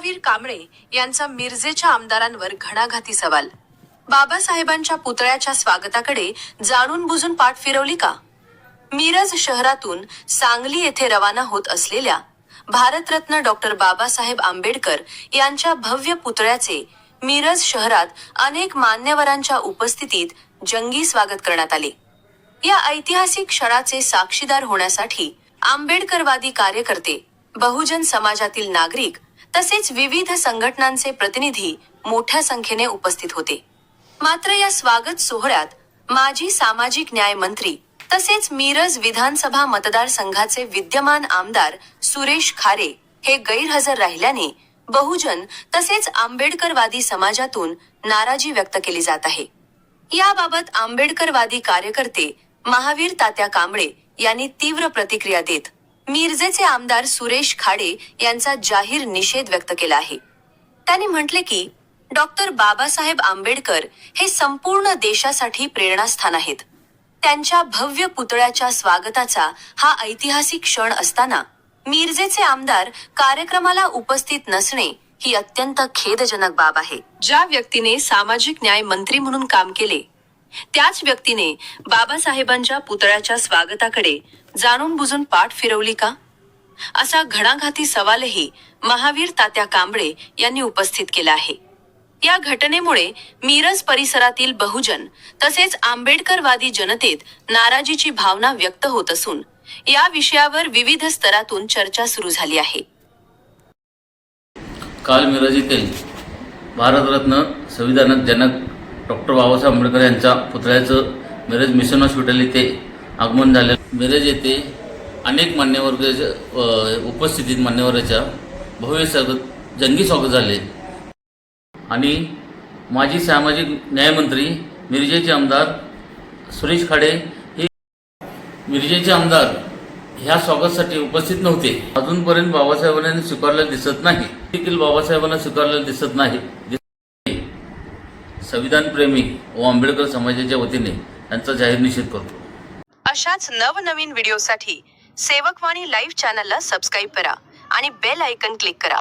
महावीर कांबळे यांचा मिरजेच्या आमदारांवर घणाघाती सवाल. बाबासाहेबांच्या पुतळ्याच्या स्वागताकडे जाणून बुजून पाठ फिरवली का? मिरज शहरातून सांगली येथे रवाना होत असलेल्या भारतरत्न डॉक्टर बाबासाहेब आंबेडकर यांच्या भव्य पुतळ्याचे मिरज शहरात अनेक मान्यवरांच्या उपस्थितीत जंगी स्वागत करण्यात आले. या ऐतिहासिक क्षणाचे साक्षीदार होण्यासाठी आंबेडकरवादी कार्यकर्ते, बहुजन समाजातील नागरिक तसेच विविध संघटनांचे प्रतिनिधी मोठ्या संख्येने उपस्थित होते. मात्र या स्वागत सोहळ्यात माजी सामाजिक न्याय मंत्री तसेच मिरज विधानसभा मतदारसंघाचे विद्यमान आमदार सुरेश खारे हे गैरहजर राहिल्याने बहुजन तसेच आंबेडकरवादी समाजातून नाराजी व्यक्त केली जात आहे. याबाबत आंबेडकरवादी कार्यकर्ते महावीर तात्या कांबळे यांनी तीव्र प्रतिक्रिया देत मिरजेचे आमदार सुरेश खाडे यांचा जाहीर निषेध व्यक्त केला आहे. त्यांनी म्हटले की डॉक्टर बाबासाहेब आंबेडकर हे संपूर्ण देशासाठी प्रेरणास्थान आहेत. त्यांच्या भव्य पुतळ्याच्या स्वागताचा हा ऐतिहासिक क्षण असताना मिरजेचे आमदार कार्यक्रमाला उपस्थित नसणे ही अत्यंत खेदजनक बाब आहे. ज्या व्यक्तीने सामाजिक न्याय मंत्री म्हणून काम केले त्याच व्यक्तीने बाबासाहेबांच्या पुतळ्याच्या स्वागताकडे जाणून बुजून पाठ फिरवली का? असा घणाघाती सवालही महावीर तात्या कांबळे यांनी उपस्थित केला आहे. या घटनेमुळे मिरज परिसरातील बहुजन तसेच आंबेडकरवादी जनतेत नाराजीची भावना व्यक्त होत असून या विषयावर विविध स्तरातून चर्चा सुरू झाली आहे. काल मिरज येथील भारतरत्न संविधान जनक डॉक्टर बाबासाहेब आंबेडकर यांच्या पुतळ्याचं मिरज मिशन हॉस्पिटल येथे आगमन झाले. मिरज येथे अनेक मान्यवर उपस्थितीत मान्यवरांच्या भव्य स्वागत जंगी स्वागत झाले आणि माजी सामाजिक न्यायमंत्री मिरजेचे आमदार सुरेश खाडे हे मिरजेचे आमदार ह्या स्वागतासाठी उपस्थित नव्हते. अजूनपर्यंत बाबासाहेबांना स्वीकारलेलं दिसत नाही. देखील बाबासाहेबांना स्वीकारलेलं दिसत नाही. संविधान प्रेमी व आंबेडकर समाजाच्या वतीने त्यांचा जाहीर निषेध करतो. अशाच नवनवीन व्हिडिओसाठी सेवकवाणी लाईव्ह चॅनलला सबस्क्राईब करा आणि बेल आयकन क्लिक करा.